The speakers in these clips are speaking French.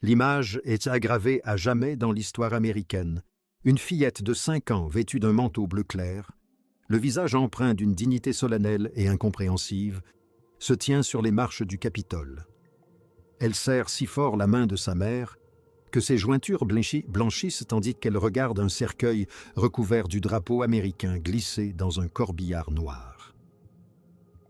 L'image est aggravée à jamais dans l'histoire américaine. Une fillette de 5 ans vêtue d'un manteau bleu clair, le visage empreint d'une dignité solennelle et incompréhensive, se tient sur les marches du Capitole. Elle serre si fort la main de sa mère que ses jointures blanchissent tandis qu'elle regarde un cercueil recouvert du drapeau américain glissé dans un corbillard noir.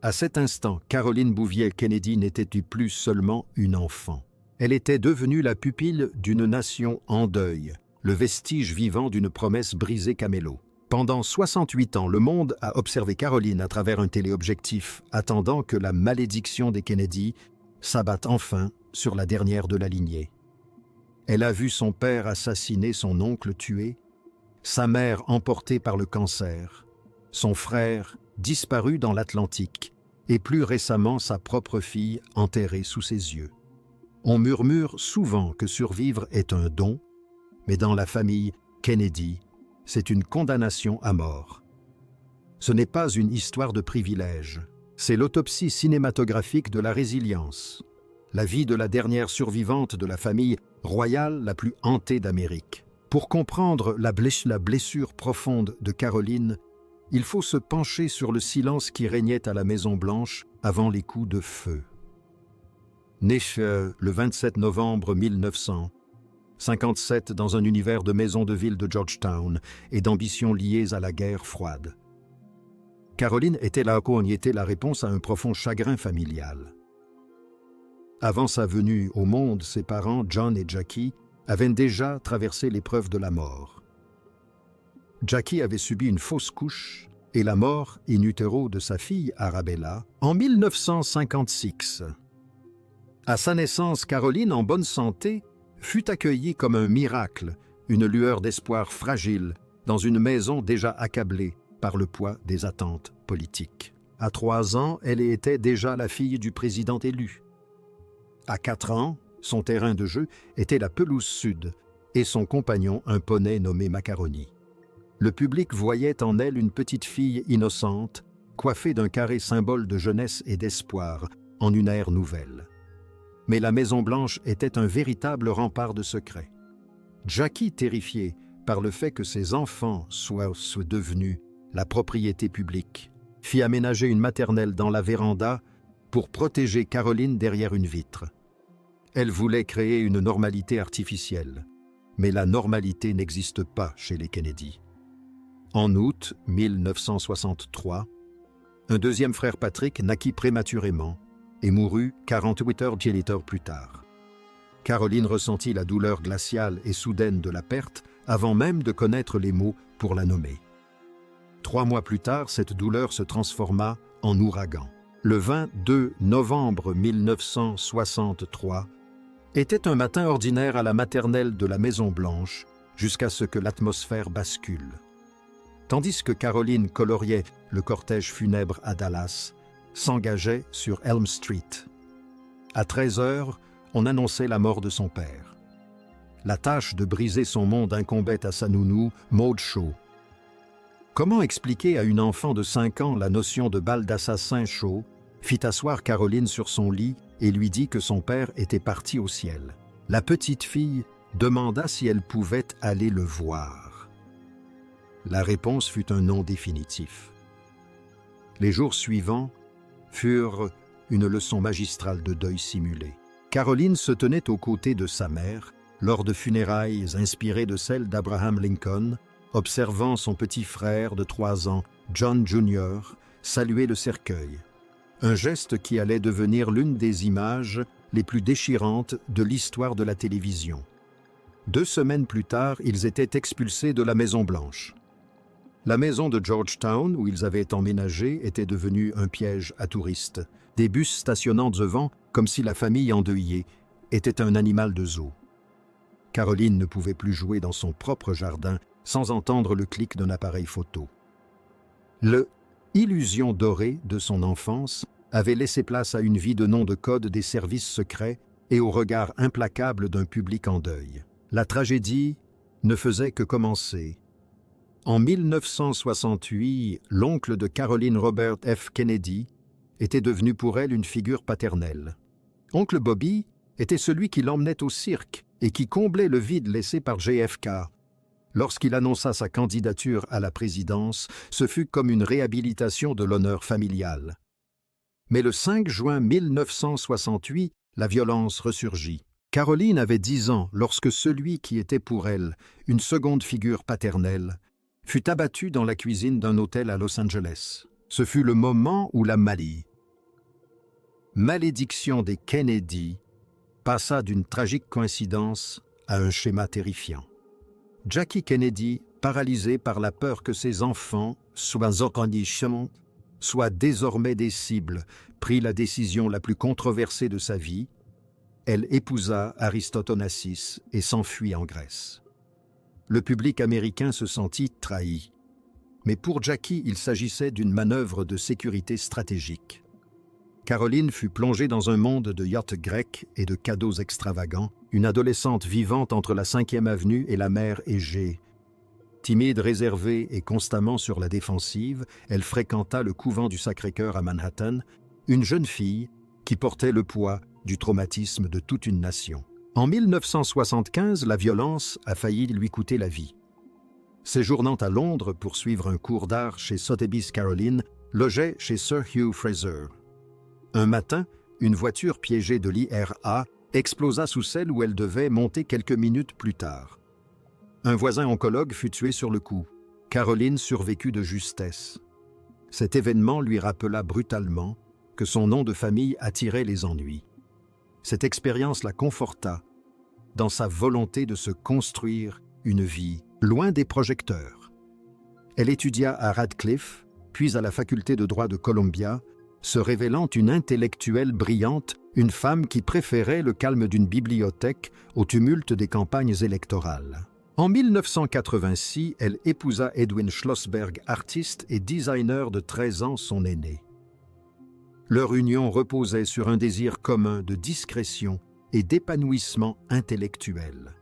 À cet instant, Caroline Bouvier Kennedy n'était plus seulement une enfant. Elle était devenue la pupille d'une nation en deuil, le vestige vivant d'une promesse brisée Camelot. Pendant 68 ans, le monde a observé Caroline à travers un téléobjectif, attendant que la malédiction des Kennedy s'abatte enfin sur la dernière de la lignée. Elle a vu son père assassiner son oncle tué, sa mère emportée par le cancer, son frère disparu dans l'Atlantique et plus récemment sa propre fille enterrée sous ses yeux. On murmure souvent que survivre est un don, mais dans la famille Kennedy, c'est une condamnation à mort. Ce n'est pas une histoire de privilège, c'est l'autopsie cinématographique de la résilience, la vie de la dernière survivante de la famille royale la plus hantée d'Amérique. Pour comprendre la blessure profonde de Caroline, il faut se pencher sur le silence qui régnait à la Maison-Blanche avant les coups de feu. Née le 27 novembre 1957 dans un univers de maisons de ville de Georgetown et d'ambitions liées à la guerre froide. Caroline était la réponse à un profond chagrin familial. Avant sa venue au monde, ses parents, John et Jackie, avaient déjà traversé l'épreuve de la mort. Jackie avait subi une fausse couche et la mort in utero de sa fille Arabella en 1956. À sa naissance, Caroline, en bonne santé, fut accueillie comme un miracle, une lueur d'espoir fragile, dans une maison déjà accablée par le poids des attentes politiques. À 3 ans, elle était déjà la fille du président élu. À 4 ans, son terrain de jeu était la pelouse sud et son compagnon un poney nommé Macaroni. Le public voyait en elle une petite fille innocente, coiffée d'un carré symbole de jeunesse et d'espoir, en une ère nouvelle. Mais la Maison-Blanche était un véritable rempart de secrets. Jackie, terrifiée par le fait que ses enfants soient devenus la propriété publique, fit aménager une maternelle dans la véranda pour protéger Caroline derrière une vitre. Elle voulait créer une normalité artificielle, mais la normalité n'existe pas chez les Kennedy. En août 1963, un deuxième frère Patrick naquit prématurément et mourut 48 heures plus tard. Caroline ressentit la douleur glaciale et soudaine de la perte avant même de connaître les mots pour la nommer. 3 mois plus tard, cette douleur se transforma en ouragan. Le 22 novembre 1963 était un matin ordinaire à la maternelle de la Maison-Blanche jusqu'à ce que l'atmosphère bascule. Tandis que Caroline coloriait le cortège funèbre à Dallas, s'engageait sur Elm Street. À 13 heures, on annonçait la mort de son père. La tâche de briser son monde incombait à sa nounou, Maude Shaw. Comment expliquer à une enfant de 5 ans la notion de balle d'assassin? Shaw fit asseoir Caroline sur son lit et lui dit que son père était parti au ciel. La petite fille demanda si elle pouvait aller le voir. La réponse fut un non définitif. Les jours suivants furent une leçon magistrale de deuil simulé. Caroline se tenait aux côtés de sa mère lors de funérailles inspirées de celles d'Abraham Lincoln, observant son petit frère de 3 ans, John Jr., saluer le cercueil. Un geste qui allait devenir l'une des images les plus déchirantes de l'histoire de la télévision. 2 semaines plus tard, ils étaient expulsés de la Maison-Blanche. La maison de Georgetown, où ils avaient emménagé, était devenue un piège à touristes. Des bus stationnant devant, comme si la famille endeuillée était un animal de zoo. Caroline ne pouvait plus jouer dans son propre jardin sans entendre le clic d'un appareil photo. L'illusion dorée de son enfance avait laissé place à une vie de nom de code des services secrets et au regard implacable d'un public en deuil. La tragédie ne faisait que commencer. En 1968, l'oncle de Caroline, Robert F. Kennedy, était devenu pour elle une figure paternelle. Oncle Bobby était celui qui l'emmenait au cirque et qui comblait le vide laissé par JFK. Lorsqu'il annonça sa candidature à la présidence, ce fut comme une réhabilitation de l'honneur familial. Mais le 5 juin 1968, la violence ressurgit. Caroline avait 10 ans lorsque celui qui était pour elle une seconde figure paternelle fut abattu dans la cuisine d'un hôtel à Los Angeles. Ce fut le moment où la malédiction des Kennedy passa d'une tragique coïncidence à un schéma terrifiant. Jackie Kennedy, paralysée par la peur que ses enfants soient désormais des cibles, prit la décision la plus controversée de sa vie. Elle épousa Aristote Onassis et s'enfuit en Grèce. Le public américain se sentit trahi. Mais pour Jackie, il s'agissait d'une manœuvre de sécurité stratégique. Caroline fut plongée dans un monde de yachts grecs et de cadeaux extravagants, une adolescente vivante entre la 5e avenue et la mer Égée. Timide, réservée et constamment sur la défensive, elle fréquenta le couvent du Sacré-Cœur à Manhattan, une jeune fille qui portait le poids du traumatisme de toute une nation. En 1975, la violence a failli lui coûter la vie. Séjournant à Londres pour suivre un cours d'art chez Sotheby's, Caroline logeait chez Sir Hugh Fraser. Un matin, une voiture piégée de l'IRA explosa sous celle où elle devait monter quelques minutes plus tard. Un voisin oncologue fut tué sur le coup. Caroline survécut de justesse. Cet événement lui rappela brutalement que son nom de famille attirait les ennuis. Cette expérience la conforta dans sa volonté de se construire une vie loin des projecteurs. Elle étudia à Radcliffe, puis à la faculté de droit de Columbia, se révélant une intellectuelle brillante, une femme qui préférait le calme d'une bibliothèque au tumulte des campagnes électorales. En 1986, elle épousa Edwin Schlossberg, artiste et designer de 13 ans, son aîné. Leur union reposait sur un désir commun de discrétion et d'épanouissement intellectuel.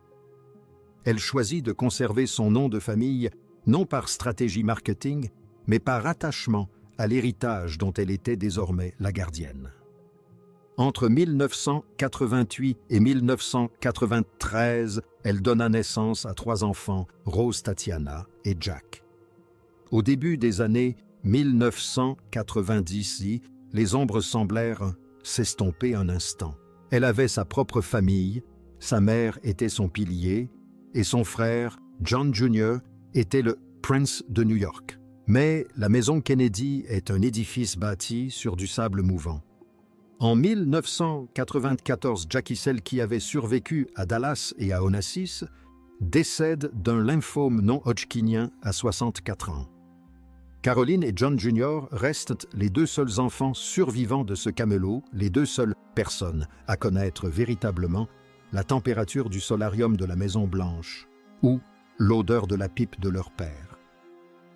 Elle choisit de conserver son nom de famille non par stratégie marketing, mais par attachement à l'héritage dont elle était désormais la gardienne. Entre 1988 et 1993, elle donna naissance à 3 enfants, Rose, Tatiana et Jack. Au début des années 1990, les ombres semblèrent s'estomper un instant. Elle avait sa propre famille, sa mère était son pilier, et son frère, John Jr., était le Prince de New York. Mais la maison Kennedy est un édifice bâti sur du sable mouvant. En 1994, Jackie, celle qui avait survécu à Dallas et à Onassis, décède d'un lymphome non-hodgkinien à 64 ans. Caroline et John Jr. restent les 2 seuls enfants survivants de ce camelot, les 2 seules personnes à connaître véritablement la température du solarium de la Maison Blanche ou l'odeur de la pipe de leur père.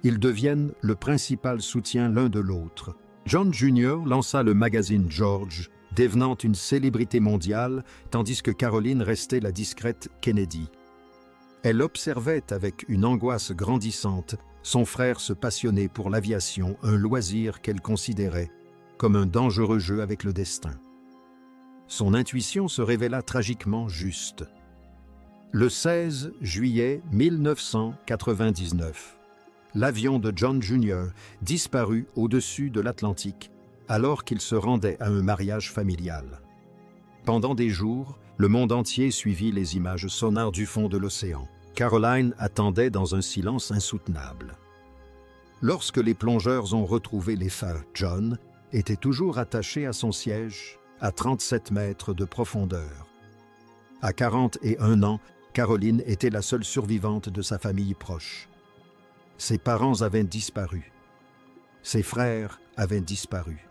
Ils deviennent le principal soutien l'un de l'autre. John Jr. lança le magazine George, devenant une célébrité mondiale, tandis que Caroline restait la discrète Kennedy. Elle observait avec une angoisse grandissante son frère se passionner pour l'aviation, un loisir qu'elle considérait comme un dangereux jeu avec le destin. Son intuition se révéla tragiquement juste. Le 16 juillet 1999, l'avion de John Jr. disparut au-dessus de l'Atlantique alors qu'il se rendait à un mariage familial. Pendant des jours, le monde entier suivit les images sonores du fond de l'océan. Caroline attendait dans un silence insoutenable. Lorsque les plongeurs ont retrouvé les phares, John était toujours attaché à son siège à 37 mètres de profondeur. À 41 ans, Caroline était la seule survivante de sa famille proche. Ses parents avaient disparu. Ses frères avaient disparu.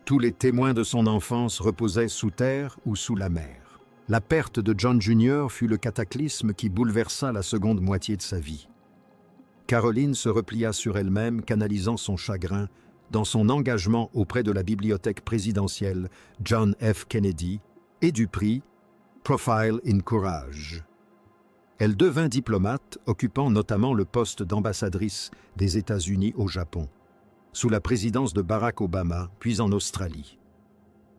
Tous les témoins de son enfance reposaient sous terre ou sous la mer. La perte de John Jr. fut le cataclysme qui bouleversa la seconde moitié de sa vie. Caroline se replia sur elle-même, canalisant son chagrin dans son engagement auprès de la bibliothèque présidentielle John F. Kennedy et du prix Profile in Courage. Elle devint diplomate, occupant notamment le poste d'ambassadrice des États-Unis au Japon, sous la présidence de Barack Obama, puis en Australie.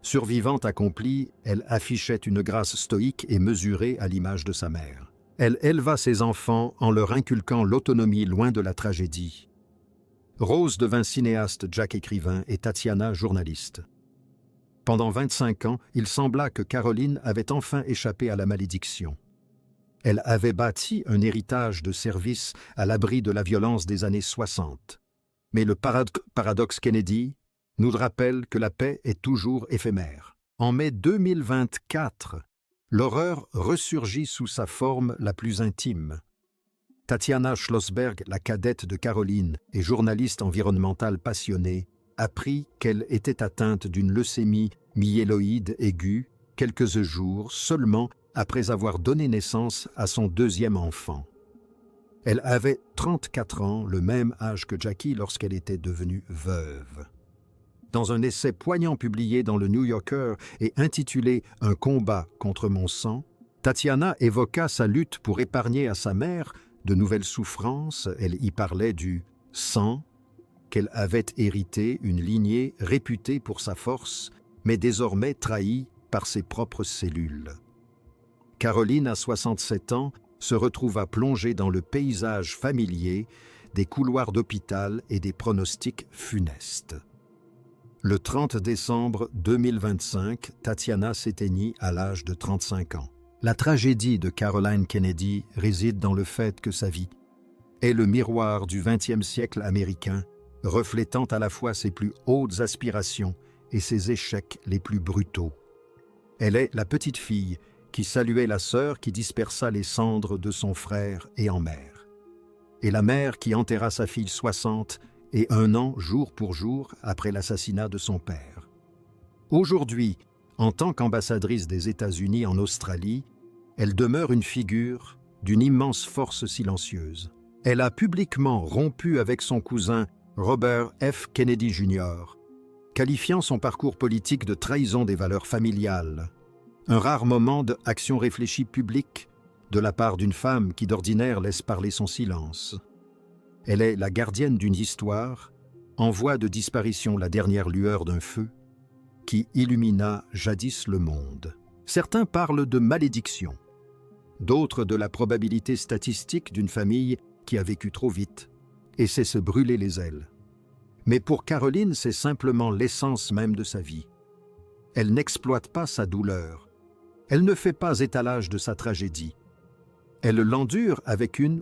Survivante accomplie, elle affichait une grâce stoïque et mesurée à l'image de sa mère. Elle éleva ses enfants en leur inculquant l'autonomie loin de la tragédie. Rose devint cinéaste, Jack écrivain et Tatiana journaliste. Pendant 25 ans, il sembla que Caroline avait enfin échappé à la malédiction. Elle avait bâti un héritage de service à l'abri de la violence des années 60. Mais le paradoxe Kennedy nous rappelle que la paix est toujours éphémère. En mai 2024, l'horreur ressurgit sous sa forme la plus intime. Tatiana Schlossberg, la cadette de Caroline et journaliste environnementale passionnée, apprit qu'elle était atteinte d'une leucémie myéloïde aiguë quelques jours seulement après avoir donné naissance à son deuxième enfant. Elle avait 34 ans, le même âge que Jackie lorsqu'elle était devenue veuve. Dans un essai poignant publié dans le New Yorker et intitulé « Un combat contre mon sang », Tatiana évoqua sa lutte pour épargner à sa mère de nouvelles souffrances. Elle y parlait du « sang » qu'elle avait hérité, une lignée réputée pour sa force, mais désormais trahie par ses propres cellules. Caroline, à 67 ans, se retrouva plongée dans le paysage familier des couloirs d'hôpital et des pronostics funestes. Le 30 décembre 2025, Tatiana s'éteignit à l'âge de 35 ans. La tragédie de Caroline Kennedy réside dans le fait que sa vie est le miroir du XXe siècle américain, reflétant à la fois ses plus hautes aspirations et ses échecs les plus brutaux. Elle est la petite fille qui saluait la sœur qui dispersa les cendres de son frère et en mer, et la mère qui enterra sa fille 60 et 1 an jour pour jour après l'assassinat de son père. Aujourd'hui, en tant qu'ambassadrice des États-Unis en Australie, elle demeure une figure d'une immense force silencieuse. Elle a publiquement rompu avec son cousin Robert F. Kennedy Jr., qualifiant son parcours politique de trahison des valeurs familiales. Un rare moment d'action réfléchie publique de la part d'une femme qui d'ordinaire laisse parler son silence. Elle est la gardienne d'une histoire, en voie de disparition, la dernière lueur d'un feu, qui illumina jadis le monde. Certains parlent de malédiction, d'autres de la probabilité statistique d'une famille qui a vécu trop vite et sait se brûler les ailes. Mais pour Caroline, c'est simplement l'essence même de sa vie. Elle n'exploite pas sa douleur. Elle ne fait pas étalage de sa tragédie. Elle l'endure avec une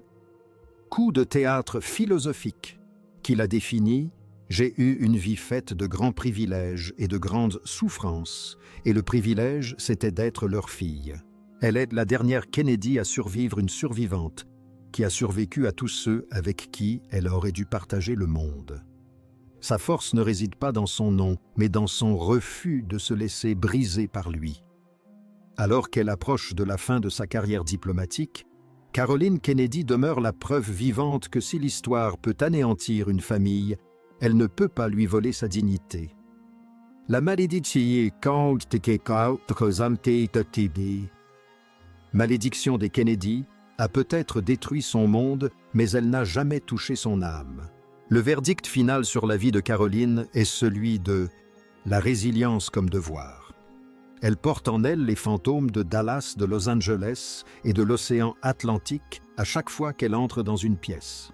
coup de théâtre philosophique qui la définit. J'ai eu une vie faite de grands privilèges et de grandes souffrances, et le privilège, c'était d'être leur fille. Elle est la dernière Kennedy à survivre, une survivante, qui a survécu à tous ceux avec qui elle aurait dû partager le monde. Sa force ne réside pas dans son nom, mais dans son refus de se laisser briser par lui. Alors qu'elle approche de la fin de sa carrière diplomatique, Caroline Kennedy demeure la preuve vivante que si l'histoire peut anéantir une famille, elle ne peut pas lui voler sa dignité. La malédiction des Kennedy a peut-être détruit son monde, mais elle n'a jamais touché son âme. Le verdict final sur la vie de Caroline est celui de la résilience comme devoir. Elle porte en elle les fantômes de Dallas, de Los Angeles et de l'océan Atlantique à chaque fois qu'elle entre dans une pièce.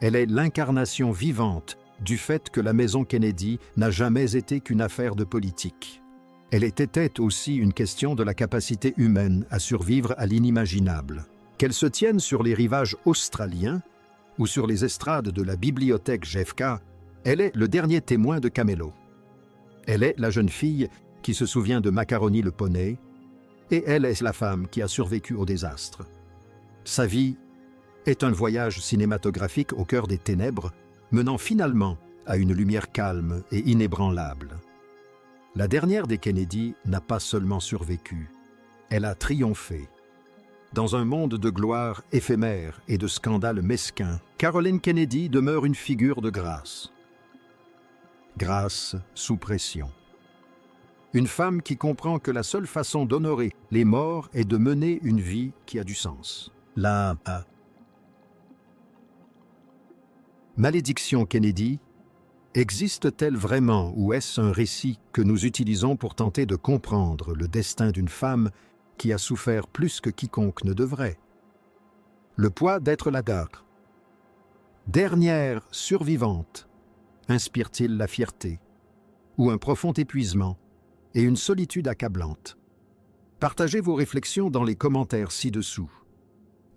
Elle est l'incarnation vivante du fait que la maison Kennedy n'a jamais été qu'une affaire de politique. Elle était aussi une question de la capacité humaine à survivre à l'inimaginable. Qu'elle se tienne sur les rivages australiens ou sur les estrades de la bibliothèque JFK, elle est le dernier témoin de Camelot. Elle est la jeune fille qui se souvient de Macaroni le poney, et elle est la femme qui a survécu au désastre. Sa vie est un voyage cinématographique au cœur des ténèbres, menant finalement à une lumière calme et inébranlable. La dernière des Kennedy n'a pas seulement survécu, elle a triomphé. Dans un monde de gloire éphémère et de scandales mesquins, Caroline Kennedy demeure une figure de grâce. Grâce sous pression. Une femme qui comprend que la seule façon d'honorer les morts est de mener une vie qui a du sens. La malédiction Kennedy Existe-t-elle vraiment ou est-ce un récit que nous utilisons pour tenter de comprendre le destin d'une femme qui a souffert plus que quiconque ne devrait? Le poids d'être la dernière survivante inspire-t-il la fierté ou un profond épuisement et une solitude accablante? Partagez vos réflexions dans les commentaires ci-dessous.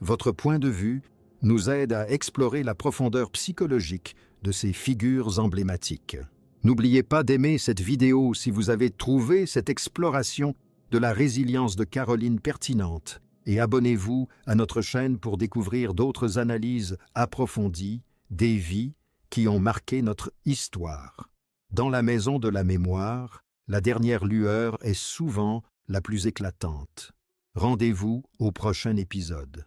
Votre point de vue nous aide à explorer la profondeur psychologique de ces figures emblématiques. N'oubliez pas d'aimer cette vidéo si vous avez trouvé cette exploration de la résilience de Caroline pertinente et abonnez-vous à notre chaîne pour découvrir d'autres analyses approfondies des vies qui ont marqué notre histoire. Dans la maison de la mémoire, la dernière lueur est souvent la plus éclatante. Rendez-vous au prochain épisode.